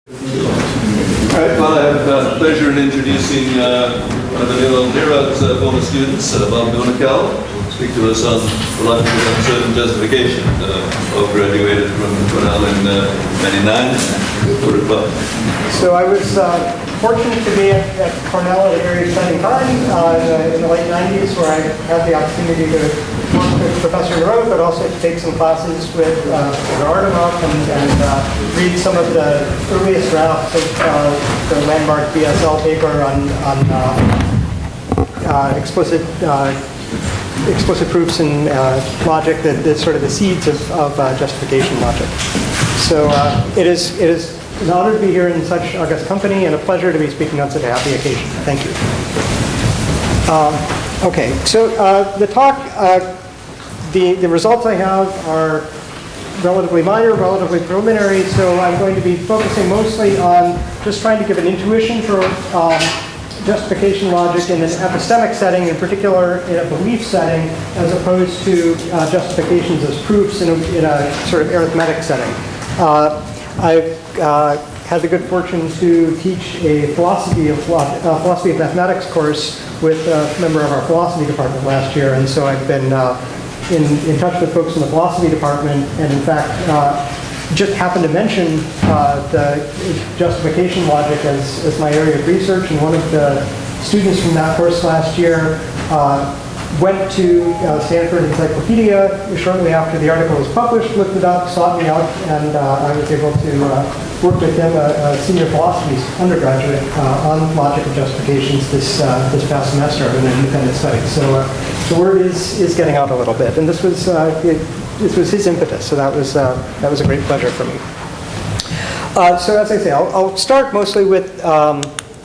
All right, well, I have the pleasure in introducing one of the Milnkel's former students, Bob Milnikel, who will speak to us on the logic of uncertain justification. Bob graduated from Cornell in '99. So I was fortunate to be at Cornell at a very exciting time in the late 90s, where I had the opportunity to work with Professor Nerode, but also to take some classes with Artemoff and read some of the earliest drafts of the landmark BSL paper on explicit proofs in logic, that's sort of the seeds of justification logic. So it is an honor to be here in such august company and a pleasure to be speaking on such a happy occasion. Thank you. Okay, so the talk, the results I have are relatively minor, relatively preliminary, so I'm going to be focusing mostly on just trying to give an intuition for justification logic in an epistemic setting, in particular in a belief setting, as opposed to justifications as proofs in a sort of arithmetic setting. I've had the good fortune to teach a philosophy of mathematics course with a member of our philosophy department last year, and so I've been in touch with folks in the philosophy department, and in fact just happened to mention the justification logic as my area of research, and one of the students from that course last year went to Stanford Encyclopedia shortly after the article was published, looked it up, sought me out, and I was able to work with him, a senior philosophy undergraduate, on logic of justifications this past semester in an independent study. So the word is getting out a little bit, and this was his impetus. So that was a great pleasure for me. So as I say, I'll start mostly with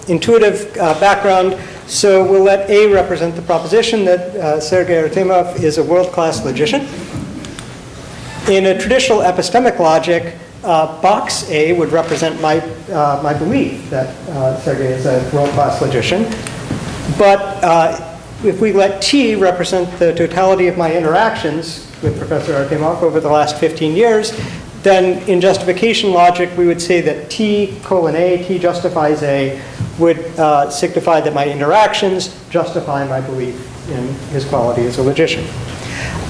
intuitive background. So we'll let A represent the proposition that Sergei Artemov is a world-class logician. In a traditional epistemic logic, box A would represent my belief that Sergei is a world-class logician. But if we let T represent the totality of my interactions with Professor Artemov over the last 15 years, then in justification logic, we would say that T colon A, T justifies A, would signify that my interactions justify my belief in his quality as a logician.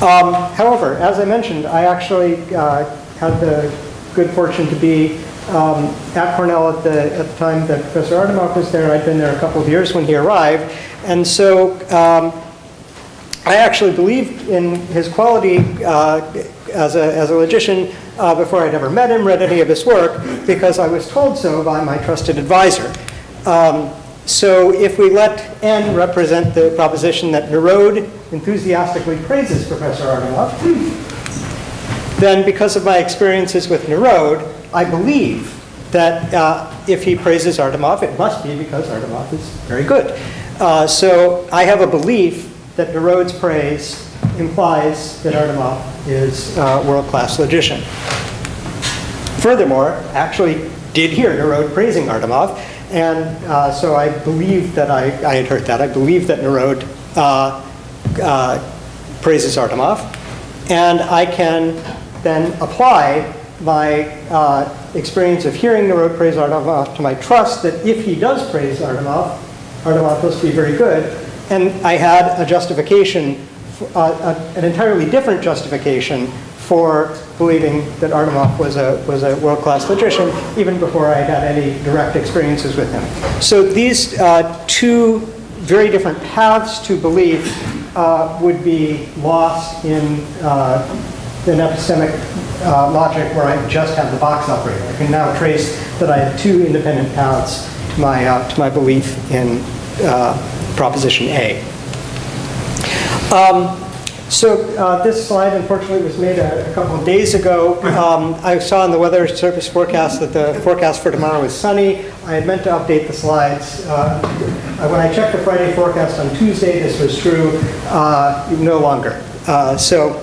However, as I mentioned, I actually had the good fortune to be at Cornell at the time that Professor Artemov was there. I'd been there a couple of years when he arrived. And so I actually believed in his quality as a logician before I'd ever met him, read any of his work, because I was told so by my trusted advisor. So if we let N represent the proposition that Nerode enthusiastically praises Professor Artemov, then because of my experiences with Nerode, I believe that if he praises Artemov, it must be because Artemov is very good. So I have a belief that Nerode's praise implies that Artemov is a world-class logician. Furthermore, I actually did hear Nerode praising Artemov, and so I believe that I had heard that. I believe that Nerode praises Artemov, and I can then apply my experience of hearing Nerode praise Artemov to my trust that if he does praise Artemov, Artemov must be very good. And I had a justification, an entirely different justification for believing that Artemov was a world-class logician, even before I had any direct experiences with him. So these two very different paths to belief would be lost in an epistemic logic where I just have the box operator. I can now trace that I have two independent paths to my belief in proposition A. So this slide, unfortunately, was made a couple of days ago. I saw in the Weather Service forecast that the forecast for tomorrow is sunny. I had meant to update the slides. When I checked the Friday forecast on Tuesday, this was true. No longer. So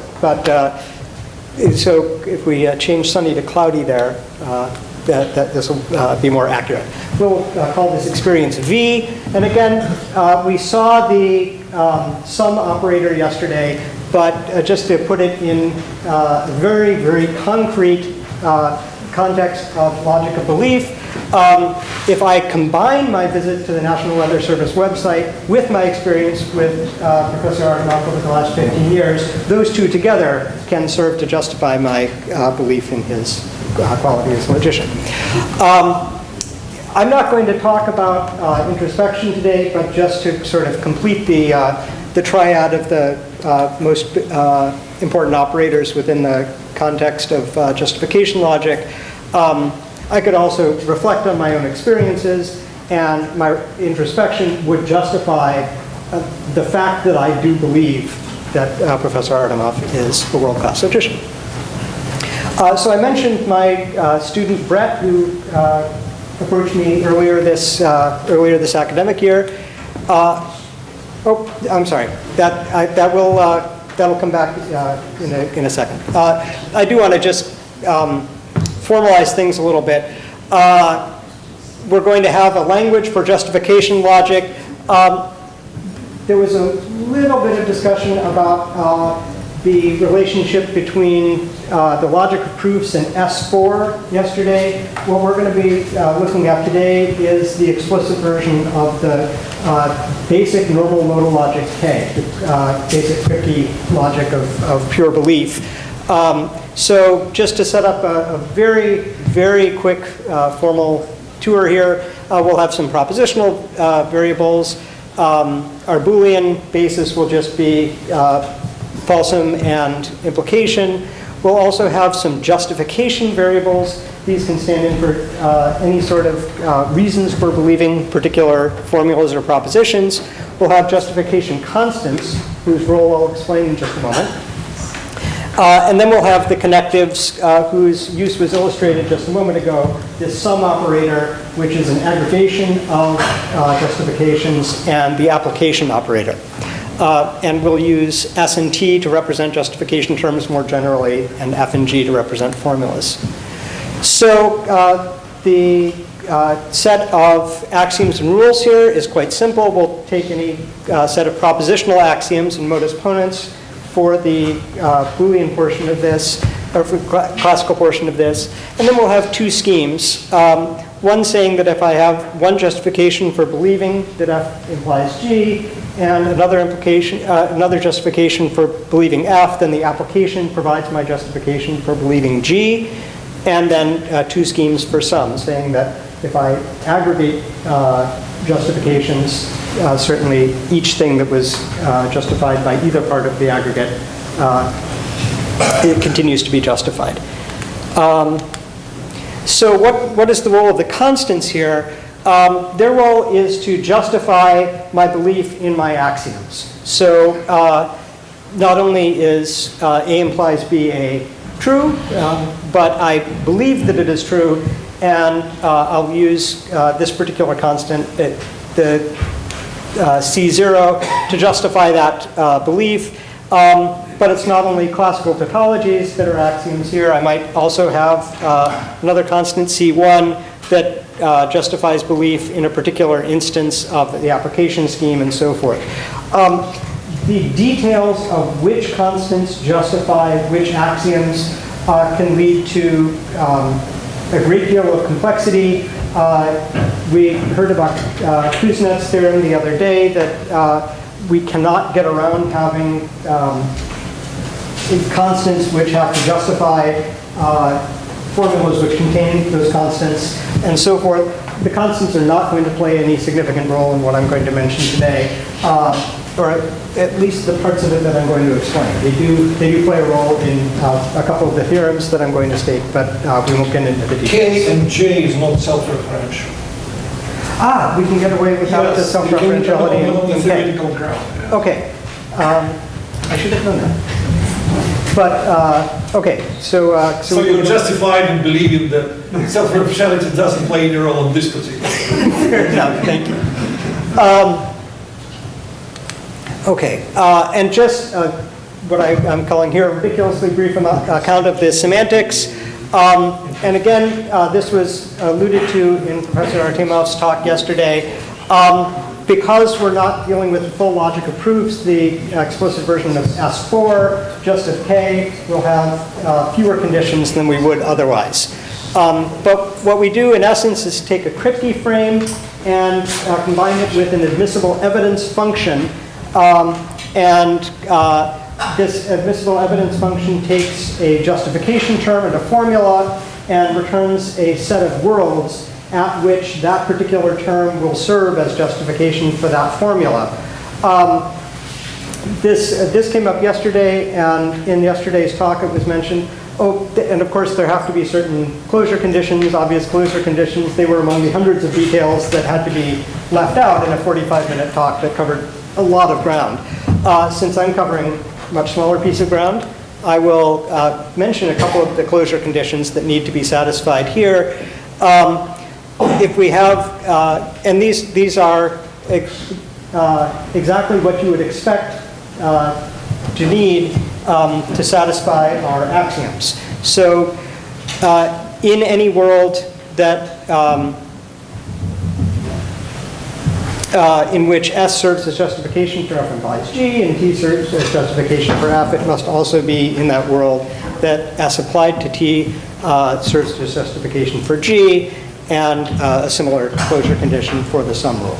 if we change sunny to cloudy there, that this will be more accurate. We'll call this experience V. And again, we saw the sum operator yesterday, but just to put it in a very, very concrete context of logic of belief, If I combine my visit to the National Weather Service website with my experience with Professor Artemoff over the last 15 years, those two together can serve to justify my belief in his quality as a logician. I'm not going to talk about introspection today, but just to sort of complete the triad of the most important operators within the context of justification logic. I could also reflect on my own experiences, and my introspection would justify the fact that I do believe that Professor Artemoff is a world-class logician. So I mentioned my student Brett, who approached me earlier this academic year. Oh, I'm sorry. That'll come back in a second. I do want to just formalize things a little bit. We're going to have a language for justification logic. There was a little bit of discussion about the relationship between the logic of proofs and S4 yesterday. What we're going to be looking at today is the explicit version of the basic normal modal logic K, the basic tricky logic of pure belief. So just to set up a very, very quick formal tour here, we'll have some propositional variables. Our Boolean basis will just be falsum and implication. We'll also have some justification variables. These can stand in for any sort of reasons for believing particular formulas or propositions. We'll have justification constants, whose role I'll explain in just a moment. And then we'll have the connectives, whose use was illustrated just a moment ago, this sum operator, which is an aggregation of justifications, and the application operator. And we'll use S and T to represent justification terms more generally, and F and G to represent formulas. So the set of axioms and rules here is quite simple. We'll take any set of propositional axioms and modus ponens for the Boolean portion of this, or for classical portion of this. And then we'll have two schemes. One saying that if I have one justification for believing that F implies G, and another justification for believing F, then the application provides my justification for believing G. And then two schemes for sum, saying that if I aggregate justifications, certainly each thing that was justified by either part of the aggregate, it continues to be justified. So what is the role of the constants here? Their role is to justify my belief in my axioms. So not only is A implies B a true, but I believe that it is true, and I'll use this particular constant, the C0, to justify that belief. But it's not only classical tautologies that are axioms here. I might also have another constant, C1, that justifies belief in a particular instance of the application scheme and so forth. The details of which constants justify which axioms can lead to a great deal of complexity. We heard about Kuznets' theorem the other day that we cannot get around having constants which have to justify formulas which contain those constants and so forth. The constants are not going to play any significant role in what I'm going to mention today, or at least the parts of it that I'm going to explain. They do play a role in a couple of the theorems that I'm going to state, but we won't get into the details. K and J is not self-referential. We can get away without the self-referentiality on the in K. theoretical ground. Yeah. Okay. I should have known that. But, okay, so you're justified in believing that self-referentiality doesn't play any role in this particular case. Fair enough, thank you. Okay, and just what I'm calling here a ridiculously brief account of the semantics. And again, this was alluded to in Professor Artemov's talk yesterday. Because we're not dealing with the full logic of proofs, the explicit version of S4, just of K, will have fewer conditions than we would otherwise. But what we do in essence is take a crypty frame and combine it with an admissible evidence function. This admissible evidence function takes a justification term and a formula and returns a set of worlds at which that particular term will serve as justification for that formula. This came up yesterday, and in yesterday's talk it was mentioned. Oh, and of course there have to be certain closure conditions, obvious closure conditions. They were among the hundreds of details that had to be left out in a 45-minute talk that covered a lot of ground. Since I'm covering a much smaller piece of ground, I will mention a couple of the closure conditions that need to be satisfied here. If we have, and these are exactly what you would expect to need to satisfy our axioms. So in any world that in which S serves as justification for F implies G and T serves as justification for F, it must also be in that world that S applied to T serves as justification for G, and a similar closure condition for the sum rule.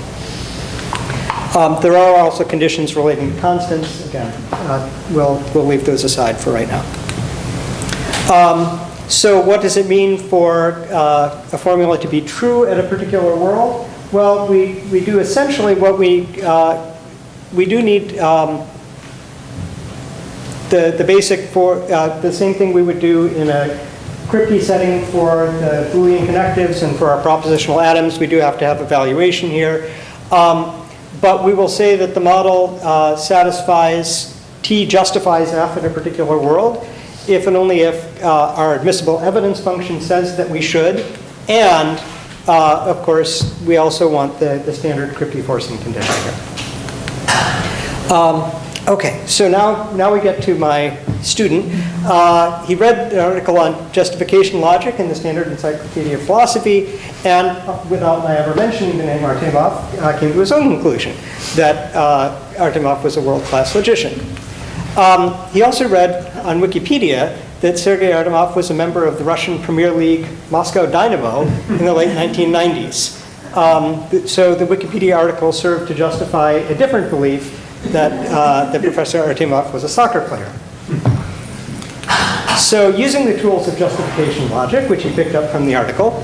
There are also conditions relating to constants. Again, we'll leave those aside for right now. So what does it mean for a formula to be true at a particular world? Well, we do essentially what we do need the basic for the same thing we would do in a crypty setting for the Boolean connectives and for our propositional atoms. We do have to have evaluation here. But we will say that the model satisfies, T justifies F in a particular world, if and only if our admissible evidence function says that we should, and of course, we also want the standard crypty forcing condition here. Okay, so now we get to my student. He read an article on justification logic in the Standard Encyclopedia of Philosophy, and without my ever mentioning the name Artemov, came to his own conclusion that Artemov was a world-class logician. He also read on Wikipedia that Sergei Artemov was a member of the Russian Premier League Moscow Dynamo in the late 1990s. So the Wikipedia article served to justify a different belief that Professor Artemov was a soccer player. So using the tools of justification logic, which he picked up from the article,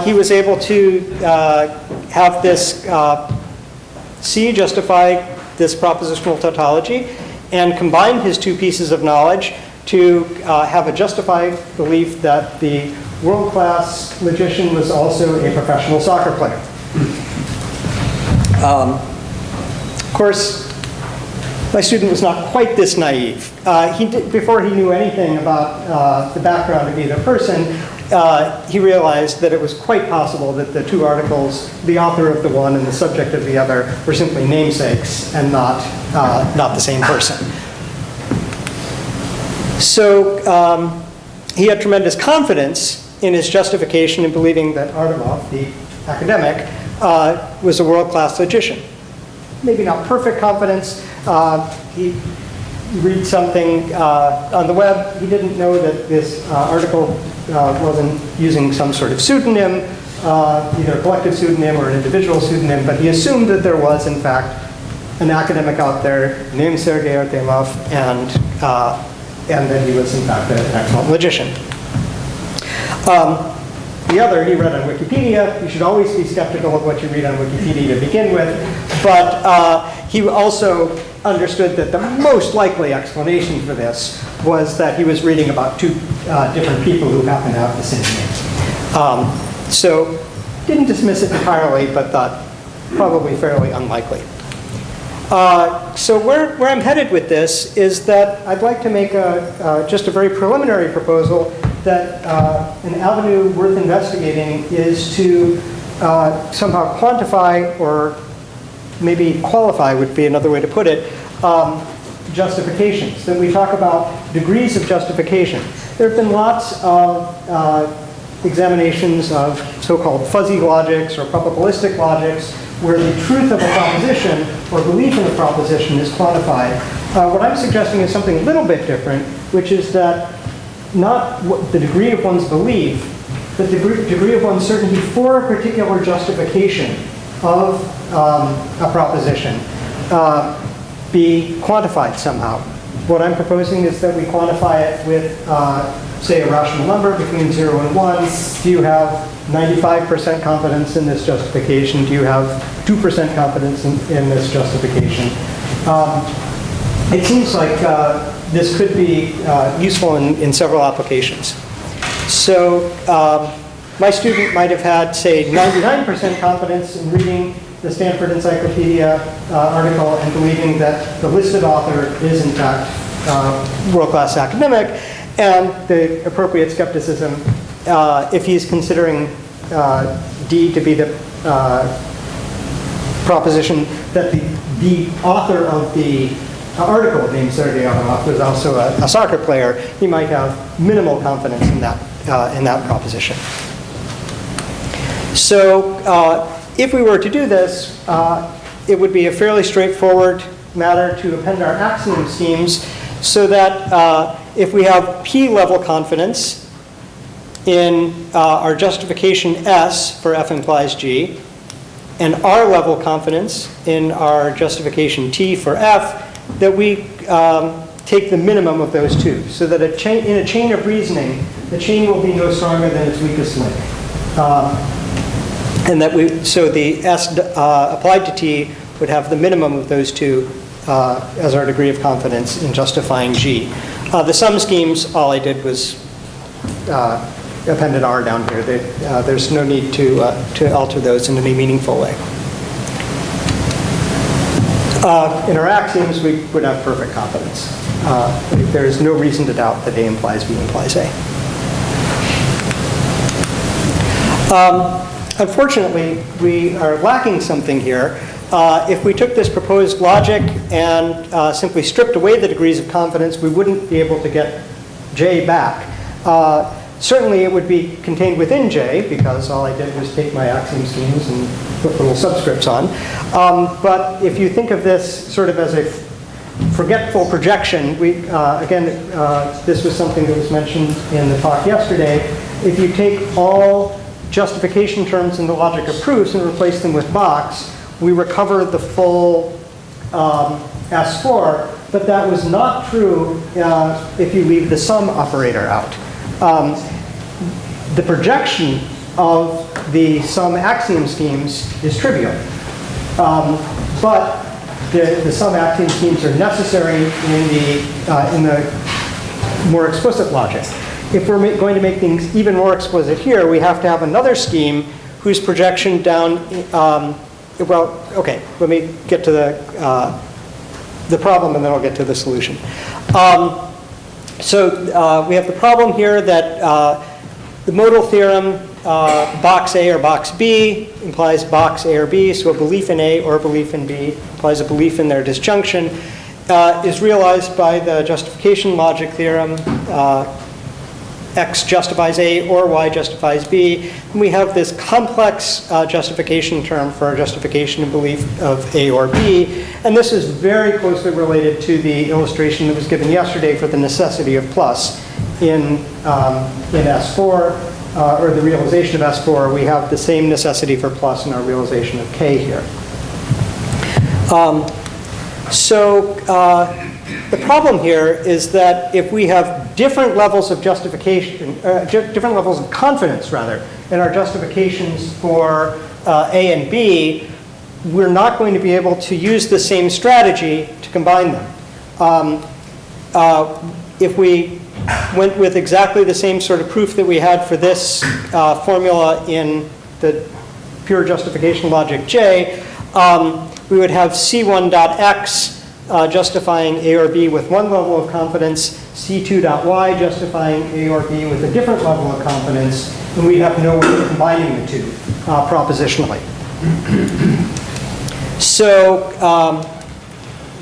he was able to have this C justify this propositional tautology and combine his two pieces of knowledge to have a justified belief that the world-class logician was also a professional soccer player. Of course, my student was not quite this naive. Before he knew anything about the background of either person, he realized that it was quite possible that the two articles, the author of the one and the subject of the other, were simply namesakes and not the same person. So he had tremendous confidence in his justification in believing that Artemov, the academic, was a world-class logician. Maybe not perfect confidence. He read something on the web. He didn't know that this article wasn't using some sort of pseudonym, either a collective pseudonym or an individual pseudonym, but he assumed that there was, in fact, an academic out there named Sergei Artemov, and that he was, in fact, an excellent logician. The other, he read on Wikipedia. You should always be skeptical of what you read on Wikipedia to begin with. But he also understood that the most likely explanation for this was that he was reading about two different people who happen to have the same name. So didn't dismiss it entirely, but thought probably fairly unlikely. So where I'm headed with this is that I'd like to make just a very preliminary proposal that an avenue worth investigating is to somehow quantify, or maybe qualify would be another way to put it, justifications. That we talk about degrees of justification. There have been lots of examinations of so-called fuzzy logics or probabilistic logics where the truth of a proposition or belief in a proposition is quantified. What I'm suggesting is something a little bit different, which is that not the degree of one's belief that the degree of uncertainty for a particular justification of a proposition be quantified somehow. What I'm proposing is that we quantify it with, say, a rational number between 0 and 1. Do you have 95% confidence in this justification? Do you have 2% confidence in this justification? It seems like this could be useful in several applications. So my student might have had, say, 99% confidence in reading the Stanford Encyclopedia article and believing that the listed author is, in fact, world-class academic, and the appropriate skepticism, if he's considering D to be the proposition that the author of the article being Sergei Ivanov was also a soccer player, he might have minimal confidence in that proposition. So if we were to do this, it would be a fairly straightforward matter to append our axiom schemes so that if we have P-level confidence in our justification S for F implies G, and R-level confidence in our justification T for F, that we take the minimum of those two, so that in a chain of reasoning, the chain will be no stronger than its weakest link. And that so the S applied to T would have the minimum of those two as our degree of confidence in justifying G. The sum schemes, all I did was append an R down here. There's no need to alter those in any meaningful way. In our axioms, we would have perfect confidence. There is no reason to doubt that A implies B implies A. Unfortunately, we are lacking something here. If we took this proposed logic and simply stripped away the degrees of confidence, we wouldn't be able to get J back. Certainly, it would be contained within J, because all I did was take my axiom schemes and put little subscripts on. But if you think of this sort of as a forgetful projection, this was something that was mentioned in the talk yesterday. If you take all justification terms in the logic of proofs and replace them with box, we recover the full S4, but that was not true if you leave the sum operator out. The projection of the sum axiom schemes is trivial, but the sum axiom schemes are necessary in the more explicit logic. If we're going to make things even more explicit here, we have to have another scheme whose projection down, let me get to the problem and then I'll get to the solution. So we have the problem here that the modal theorem, box A or box B, implies box A or B, so a belief in A or a belief in B implies a belief in their disjunction, is realized by the justification logic theorem. X justifies A or Y justifies B. And we have this complex justification term for our justification and belief of A or B. And this is very closely related to the illustration that was given yesterday for the necessity of plus in S4, or the realization of S4. We have the same necessity for plus in our realization of K here. The problem here is that if we have different levels of justification, different levels of confidence, rather, in our justifications for A and B, we're not going to be able to use the same strategy to combine them. If we went with exactly the same sort of proof that we had for this formula in the pure justification logic J, we would have C1.x justifying A or B with one level of confidence, C2.y justifying A or B with a different level of confidence, and we'd have no way of combining the two propositionally. So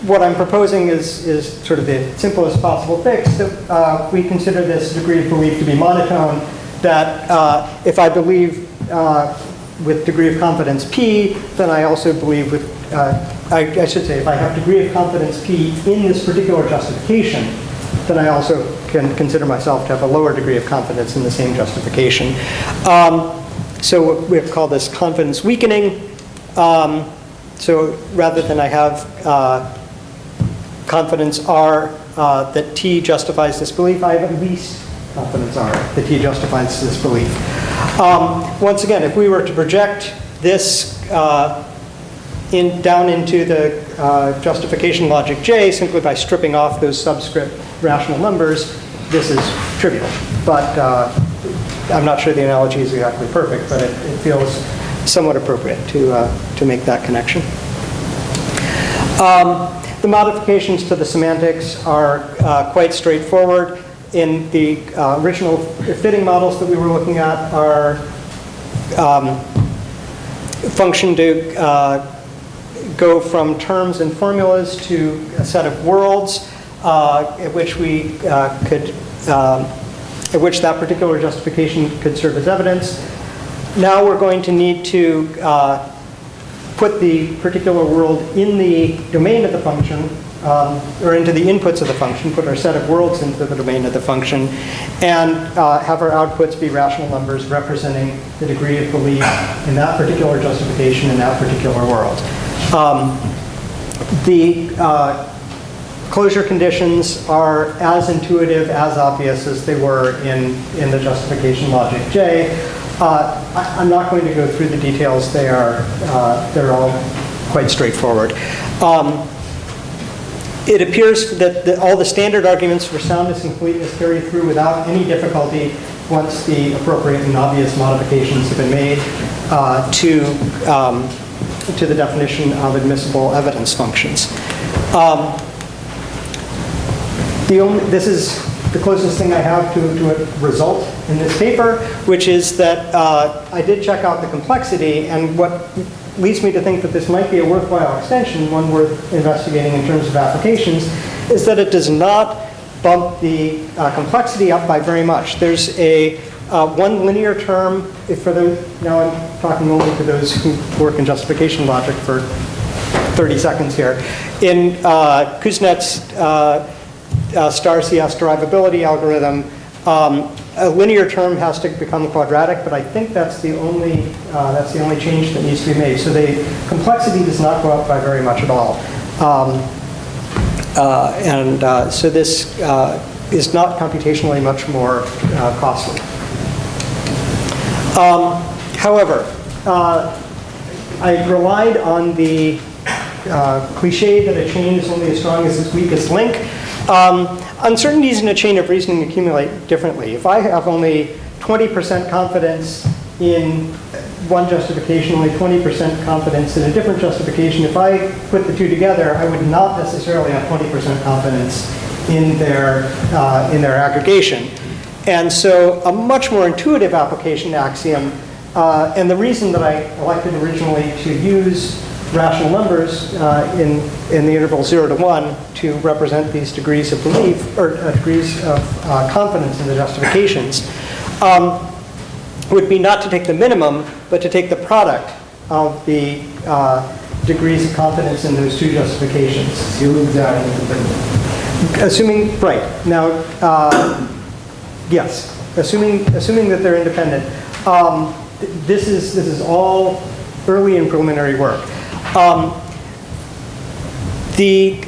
what I'm proposing is sort of the simplest possible fix. That we consider this degree of belief to be monotone, that if I believe with degree of confidence P, then I also believe with, I should say, if I have degree of confidence P in this particular justification, then I also can consider myself to have a lower degree of confidence in the same justification. So we've called this confidence weakening. So rather than I have confidence R that T justifies this belief, I have at least confidence R that T justifies this belief. Once again, if we were to project this down into the justification logic J simply by stripping off those subscript rational numbers, this is trivial. But I'm not sure the analogy is exactly perfect, but it feels somewhat appropriate to make that connection. The modifications to the semantics are quite straightforward. In the original fitting models that we were looking at, our function to go from terms and formulas to a set of worlds at which we at which that particular justification could serve as evidence. Now we're going to need to put the particular world in the domain of the function, or into the inputs of the function, put our set of worlds into the domain of the function, and have our outputs be rational numbers representing the degree of belief in that particular justification in that particular world. The closure conditions are as intuitive, as obvious as they were in the justification logic J. I'm not going to go through the details. They're all quite straightforward. It appears that all the standard arguments for soundness and completeness carry through without any difficulty once the appropriate and obvious modifications have been made to the definition of admissible evidence functions. This is the closest thing I have to a result in this paper, which is that I did check out the complexity, and what leads me to think that this might be a worthwhile extension, one worth investigating in terms of applications, is that it does not bump the complexity up by very much. There's a one linear term, now I'm talking only to those who work in justification logic for 30 seconds here. In Kuznets' star CS derivability algorithm, a linear term has to become quadratic, but I think that's the only change that needs to be made. So the complexity does not go up by very much at all. So this is not computationally much more costly. However, I relied on the cliche that a chain is only as strong as its weakest link. Uncertainties in a chain of reasoning accumulate differently. If I have only 20% confidence in one justification, only 20% confidence in a different justification, if I put the two together, I would not necessarily have 20% confidence in their aggregation. And so a much more intuitive application axiom, and the reason that I elected originally to use rational numbers in the interval 0 to 1 to represent these degrees of belief, or degrees of confidence in the justifications, would be not to take the minimum, but to take the product of the degrees of confidence in those two justifications. Assuming they are independent. Assuming, right. Now, yes, assuming that they're independent. This is all early and preliminary work. The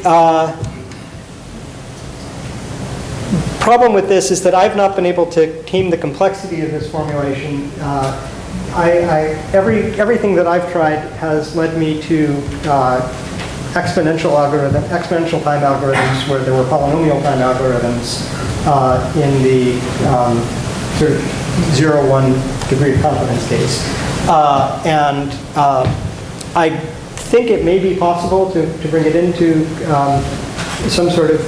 problem with this is that I've not been able to tame the complexity of this formulation. Everything that I've tried has led me to exponential time algorithms where there were polynomial time algorithms in the sort of 0-1 degree of confidence case. I think it may be possible to bring it into some sort of,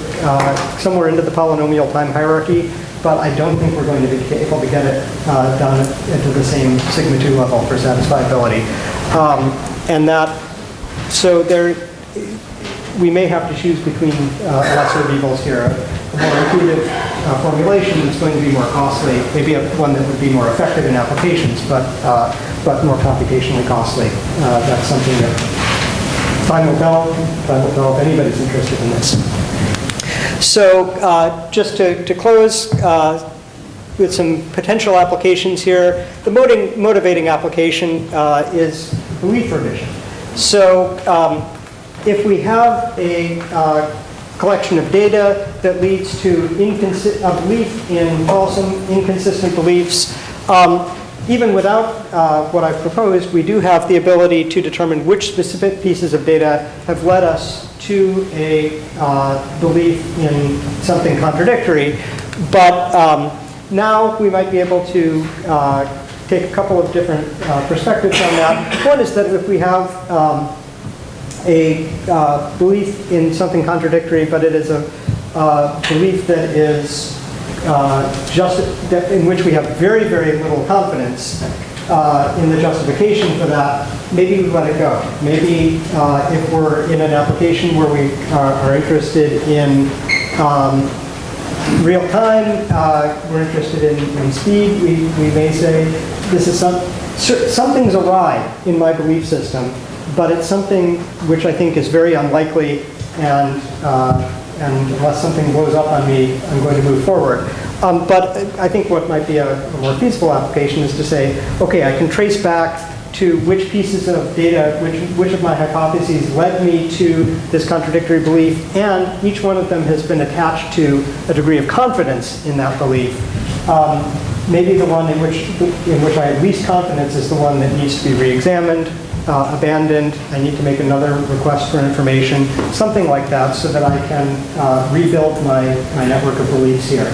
somewhere into the polynomial time hierarchy, but I don't think we're going to be able to get it down into the same sigma 2 level for satisfiability. So we may have to choose between lesser of evils here. A more intuitive formulation is going to be more costly, maybe one that would be more effective in applications, but more computationally costly. That's something that time will tell if anybody's interested in this. So just to close with some potential applications here, the motivating application is belief revision. So if we have a collection of data that leads to a belief in false and inconsistent beliefs, even without what I've proposed, we do have the ability to determine which specific pieces of data have led us to a belief in something contradictory. But now we might be able to take a couple of different perspectives on that. One is that if we have a belief in something contradictory, but it is a belief that is in which we have very, very little confidence in the justification for that, maybe we let it go. Maybe if we're in an application where we are interested in real time, we're interested in speed, we may say, this is something's awry in my belief system, but it's something which I think is very unlikely, and unless something blows up on me, I'm going to move forward. But I think what might be a more feasible application is to say, okay, I can trace back to which pieces of data, which of my hypotheses led me to this contradictory belief, and each one of them has been attached to a degree of confidence in that belief. Maybe the one in which I have least confidence is the one that needs to be re-examined, abandoned. I need to make another request for information, something like that, so that I can rebuild my network of beliefs here,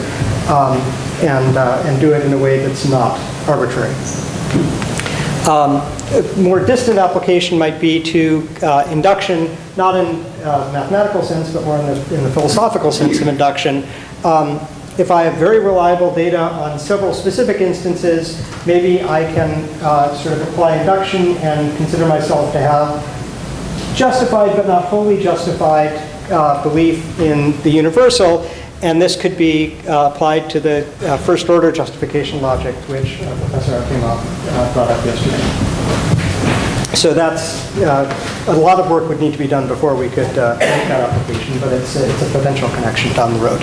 and do it in a way that's not arbitrary. A more distant application might be to induction, not in a mathematical sense, but more in the philosophical sense of induction. If I have very reliable data on several specific instances, maybe I can sort of apply induction and consider myself to have justified but not wholly justified belief in the universal. And this could be applied to the first order justification logic, which Professor Arkimov brought up yesterday. So that's, a lot of work would need to be done before we could make that application, but it's a potential connection down the road.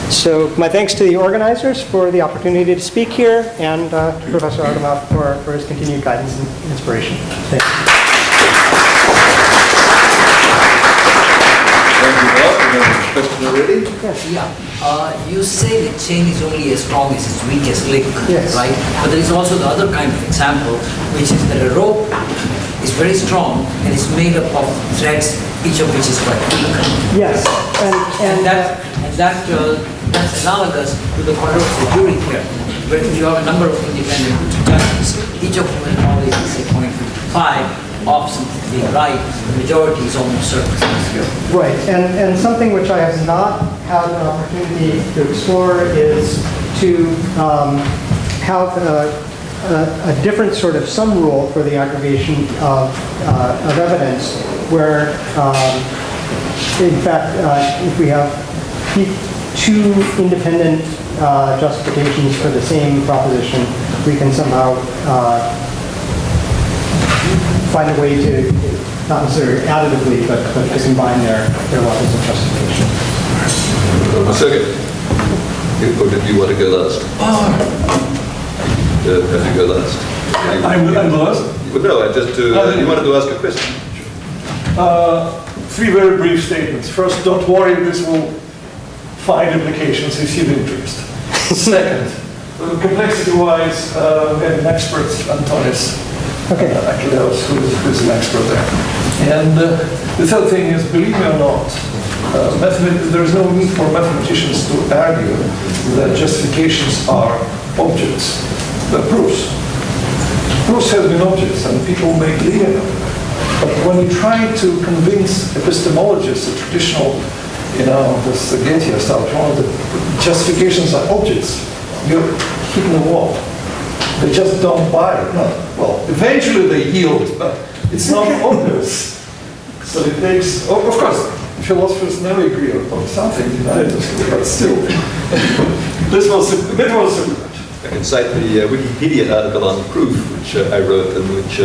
So my thanks to the organizers for the opportunity to speak here, and to Professor Arkimov for his continued guidance and inspiration. Thank you. Thank you, Bob. We have a question already? Yes. Yeah. You say the chain is only as strong as its weakest link, Yes. right? But there is also the other kind of example, which is that a rope is very strong and it's made up of threads, each of which is quite weak. Yes. That's analogous to the control of the jury here, where if you have a number of independent judges, each of whom will always be, say, 0.5 of something being right, the majority is almost certain. Right, and something which I have not had an opportunity to explore is to have a different sort of sum rule for the aggregation of evidence, where, in fact, if we have two independent justifications for the same proposition, we can somehow find a way to, not necessarily additively, but to combine their levels of justification. A second. Or did you want to go last? Have you go last? I'm lost. Well, no, I just, you wanted to ask a question. Three very brief statements. First, don't worry, this will find applications if you have interest. Second, complexity-wise, we have an expert, Antonis Akileos, who's an expert there. And the third thing is, believe me or not, there is no need for mathematicians to argue that justifications are objects. They're proofs. Proofs have been objects, and people make linear. But when you try to convince epistemologists, the traditional, this Gettier style, that justifications are objects, you're hitting the wall. They just don't buy it. Well, eventually they yield, but it's not obvious. So it takes, of course, philosophers never agree on something, but still. This was a bit more simple. I can cite the Wikipedia article on proof, which I wrote and which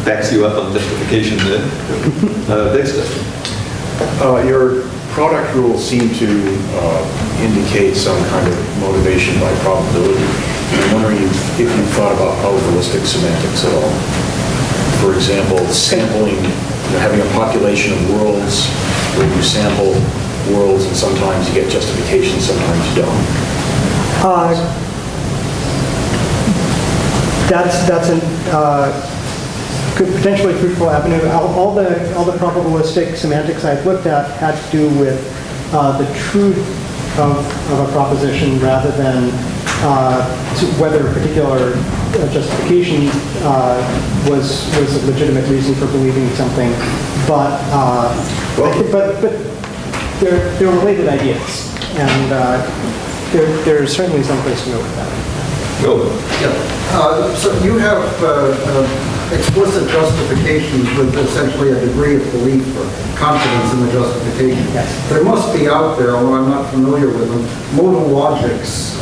backs you up on justification there. Dexter. Your product rules seem to indicate some kind of motivation by probability. I'm wondering if you've thought about probabilistic semantics at all. For example, sampling, having a population of worlds where you sample worlds and sometimes you get justification, sometimes you don't. That's a could potentially fruitful avenue. All the probabilistic semantics I've looked at had to do with the truth of a proposition rather than whether a particular justification was a legitimate reason for believing something. But they're related ideas, and there's certainly some place to go with that. Go. Yeah. So you have explicit justifications with essentially a degree of belief or confidence in the justification. Yes. There must be out there, although I'm not familiar with them, modal logics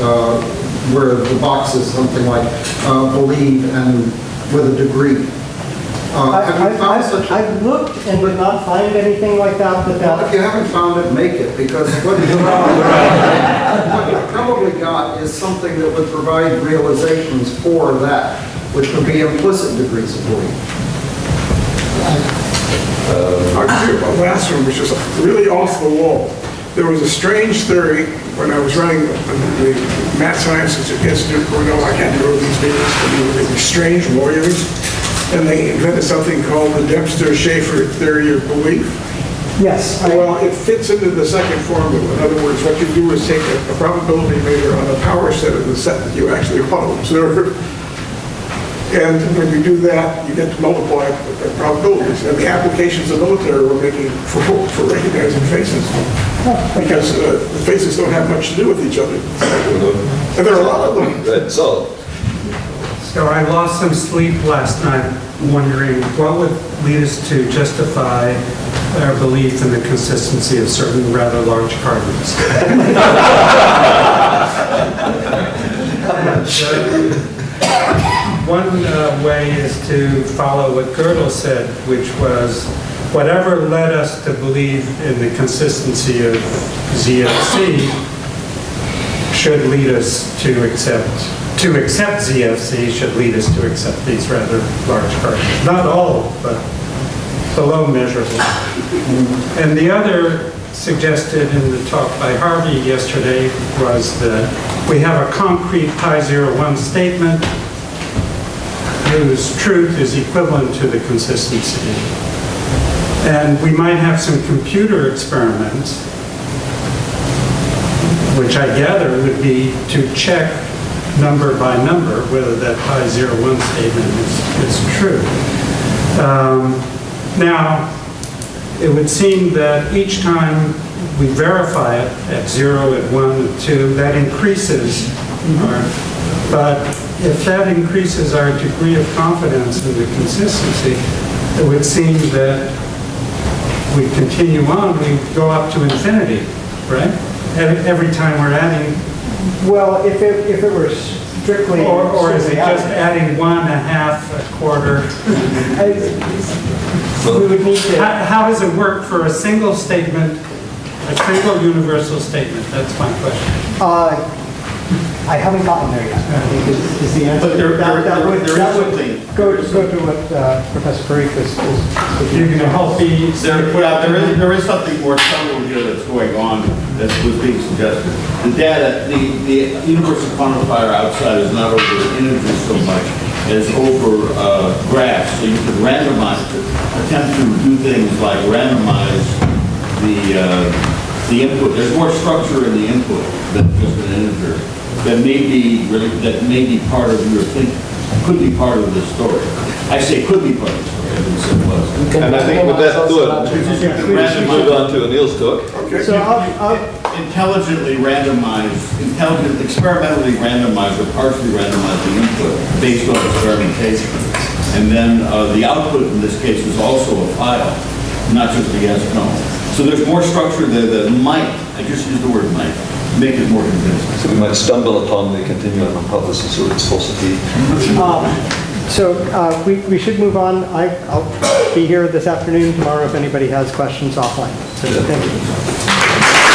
where the box is something like believe and with a degree. Have you found such a... I've looked and did not find anything like that. Well, if you haven't found it, make it, because what you've probably got is something that would provide realizations for that, which would be implicit degrees of belief. I'll tell you about last one, which is really off the wall. There was a strange theory when I was running the math sciences at Duke Cornell. I had to go to these meetings, they were strange lawyers. And they invented something called the Dempster-Schaeffer theory of belief. Yes. Well, it fits into the second formula. In other words, what you do is take a probability measure on a power set of the set that you actually want to observe. And when you do that, you get to multiply the probabilities. And the applications the military were making for recognizing faces. Because the faces don't have much to do with each other. And there are a lot of them. Right, so. So I lost some sleep last night wondering what would lead us to justify our belief in the consistency of certain rather large cardinals. One way is to follow what Gödel said, which was whatever led us to believe in the consistency of ZFC should lead us to accept ZFC should lead us to accept these rather large cardinals. Not all, but below measurable. And the other suggested in the talk by Harvey yesterday was that we have a concrete pi01 statement whose truth is equivalent to the consistency. And we might have some computer experiments, which I gather would be to check number by number whether that pi01 statement is true. Now, it would seem that each time we verify it at 0, at 1, at 2, that increases but if that increases our degree of confidence in the consistency, it would seem that we continue on, we go up to infinity, right? Every time we're adding. Well, if it were strictly... Or is it just adding 1, a half, a quarter? We would need to... How does it work for a single statement, a single universal statement? That's my question. I haven't gotten there yet, I think is the answer. But that would go to what Professor Parikh was You're going to help me... There is something more subtle here that's going on that was being suggested. The data, the universal quantifier outside is not over integers so much as over graphs. So you could randomize it, attempt to do things like randomize the input. There's more structure in the input than just an integer. That may be part of your thinking, could be part of the story. I say could be part of the story, I didn't say it was. And I think with that, do it. We should move on to Anil's talk. Okay. So experimentally randomize or partially randomize the input based on experimentation. And then the output in this case is also a file, not just a yes, no. So there's more structure there that might, I just use the word might, make it more convincing. So we might stumble upon the continuum hypothesis or its falsity. So we should move on. I'll be here this afternoon, tomorrow, if anybody has questions offline. So thank you.